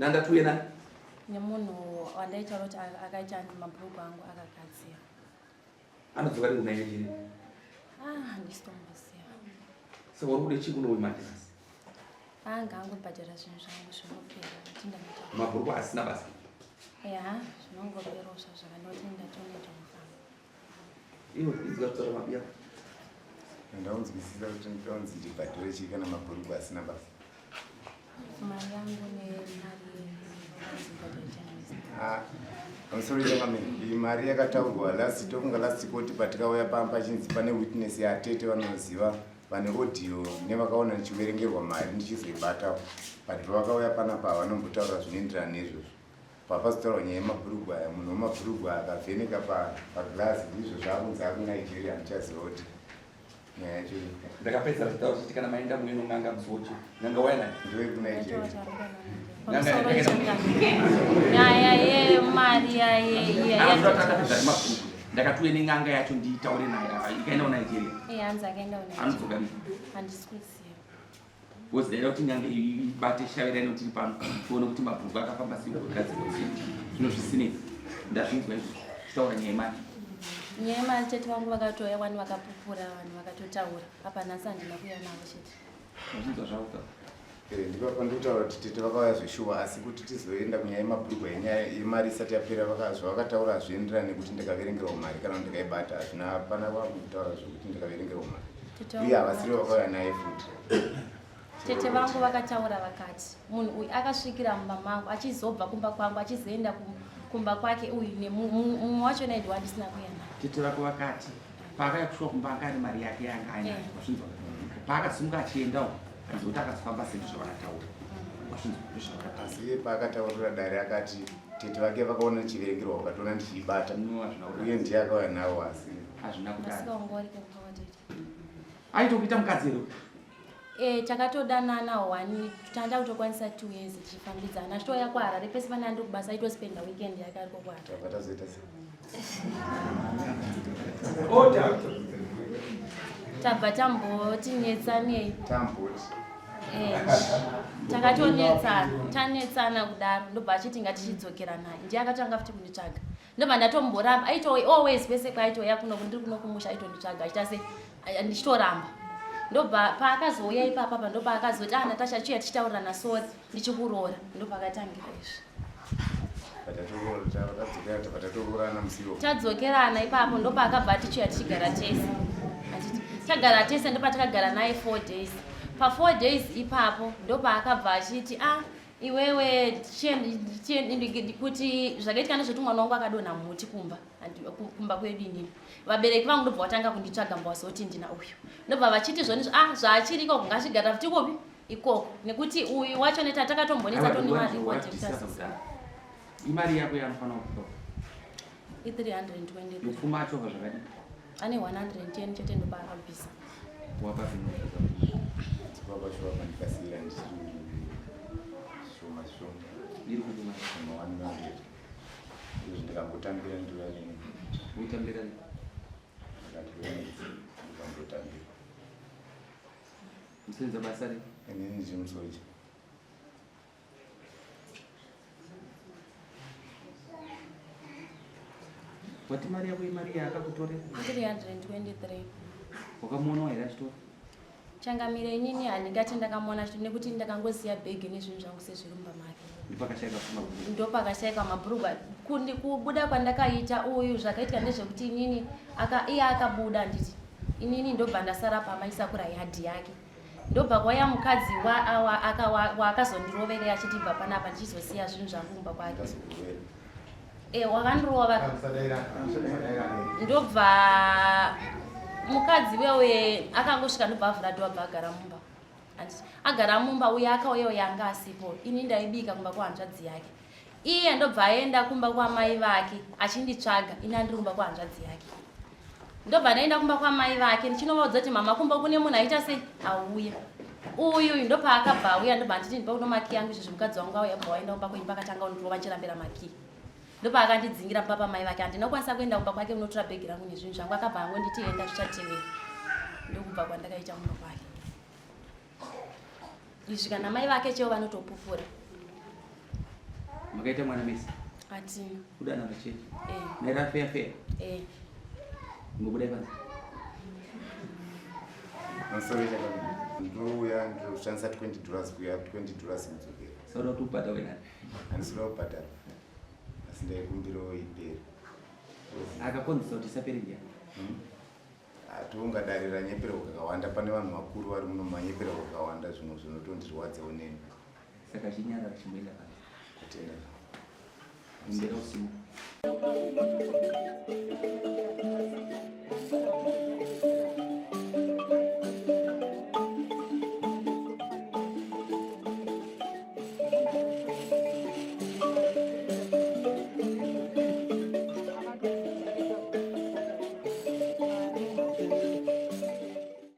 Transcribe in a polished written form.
Nanda tuye nani? Nemunhu wandaita kuti akaita mabhurugu angu akagadzira. Anodzoka ringu naine chiri? Handisitomboziva. Saka uri kude chii kuno wemadhirasi? Anga angobhadhara zvinhu zvangu zvinopera tindaita. Mabhurugu asina basa? Ya, zvinongoperawo zvakanoti ndatoneita mufamba. Iwo idzika kutora mabiya. Ndaunzwisisa kuti ndonzi ndibhadhare chii kana mabhurugu asina basa. Mari yangu nemari iyi mari yakataurwa last tokunga last court patikauya pamba chinzi pane witness yatete vanoziva vane audio nevakaona ndichiverengerwa mari ndichizoibatawo but pavakauya panapa vanombotaura zvinoenderana nezvozvo papazotaurwa nyaya yemabhurugu aya munhu wemabhurugu aya akavheneka paglass ndizvo zvakunzi akunigeria handichaziva kuti nyaya yacho ndakapedza kutaura kuti kana maenda mumwe nonganga musochi nganga waina ndowekunigeria nyaya yemari ndakatuye nenganga yacho ndiitaure naye ikaenda kuNigeria. Hanzi akaenda anodzoka ri handisi kuziva wozidaida kuti nyange ibate shavirani kuti pano tione kuti mabhurugu akafamba sei kugadzirwa sei zvino zvisinei ndazvinzwa izvo taura nyaya yemari. Nyaya yemari tete vangu vakatoya vanhu vakapupura vanhu vakatotaura apa nhasi handina kuuya navo chete. Zvazvinzwa zvauta ndipapa ndikutaura kuti tete vakauya zveshuwa asi kuti tizoenda kunyaya yemabhurugu yenyaya yemari isati yapera zvavakataura zvienderana nekuti ndikaverengerwa mari kana kuti ndikaibata hazvina pana vakutaura zvokuti ndikaverengerwa mari uye havasiri vakauya naye futi. Tete vangu vakataura vakati munhu uyu akasvikira mumba mangu achizobva kumba kwangu achizoenda kumba kwake uyu mumwe wacho naidi wandisina kuya naye. tete vako vakati paakaya kusvika kumba anga ane mari yake yanga anayo wazvinzwa paakasimuka achiendawo anzoti akazofamba sezvo zvavakataura wazvinzwa nezvavakataura asi paakataurira dare akati tete vake vakaona chiverengerwa ukatoona ndichiibata uye ndiye akauya nawo asi hazvina kudaro asikaongori kumba tete aitokuita mukadzero takatodanana wani tanda kutokwanisa 2 years tichifambidzana achitoya kuHarare pese pane andi kubasa aitospenda weekend yake ariko kuHarare. tabva tazoita tabva tambotinetsanei tamboti tanetsana kudaro ndobva achiti ngatichidzokera naye ndiye akatanga futi kunditsvaga ndobva ndatomboramba aito always pese kwaitoya kuno ndiri kuno kumusha aitonditsvaga achita se ndichitoramba ndobva paakazouya ipapa ndobva akazoti Natasha chiya tichitaurana sori ndichikuroora ndobva akatangira izvi tadzokerana ipapo ndobva akabva tichiya tichigara tese tagara tese ndobva takagara naye 4 days pa4 days ipapo ndobva akabva achiti iwewe kuti zvakaitika nezvoti mwana wangu akadonha muti kumba kwedu inini vabereki vangu ndobva vatanga kunditsvaga mbavazoti ndina uyu ndobva vachiti zvonizvo zvaachiri ikoko ngasvigara futi kopi ikoko nekuti uyu wacho neta takatombonetsa imari yako yanofanira kupa i320 upfuma acho zvakadii ane 110 chete ndobva akabvisa wapa ndikasira ndichiri shoma iri kudima izvi ndikangotambira ndivanini uitambira ndikangotambira musenza basa ri inini ndichimusoja wati mari yako imari yaakakutorera 323 wakamuonawo here achitora changamira inini handingati ndakamona chito nekuti ndakangoziya bhegi nezvinhu zvangu sezvirumba make ndopakashayika mabhurugu kubuda kwandakaita uyu zvakaitika ndezvekuti inini iye akabuda nditi inini ndobva ndasara pamaisa kurayadhi yake ndobva kwaya mukadzi waakazondirovera achitibva panapa ndichizosiya zvinhu zvangu kumba kwake wakandirova ndobva mukadzi wewe akangosvika ndobva avhura ndobva agara mumba agara mumba uye akauyewo yanga asipo ini ndaibika kumba kwahanzvadzi yake iye ndobva aenda kumba kwamai vake achinditsvaga ini andiri kumba kwahanzvadzi yake ndobva ndaenda kumba kwamai vake ndichinovaudza kuti mama kumba kune munhu aita sei auya uyu ndobva akabva auya ndobva nditi ndipa kuno maki yangu izvi mukadzi wangu auya bva waenda kumba kwenyu pakatanga undirova nchirambira maki ndobva akandidzingira kumba pamai vake handina kukwanisa kuenda kumba kwake unotora bhegi rangu nezvinhu zvangu akabva angonditi enda zvichatevera ndokubva kwandakaita kumba kwake izvi kana mai vake cheo vanotopupura Makaita mwana Messi. Atina. Kuda na machete. Eh. Naira fair. Ngobuda kwanza. Ansori chaka. Ndoya ndoshandisa $20 kuya $20 nzokera. Sauda tupata wena. Anisura kupata. Asinde kumbiro ipera. Akakonza kuti sapere njani. Atungadarira nyepero kakawanda pane vanhu vakuru vari muno manyepero kakawanda zvimwe zvinotondirwadza unene. Saka chinyara chimwenda kana. Kutenda. Mbera usiku.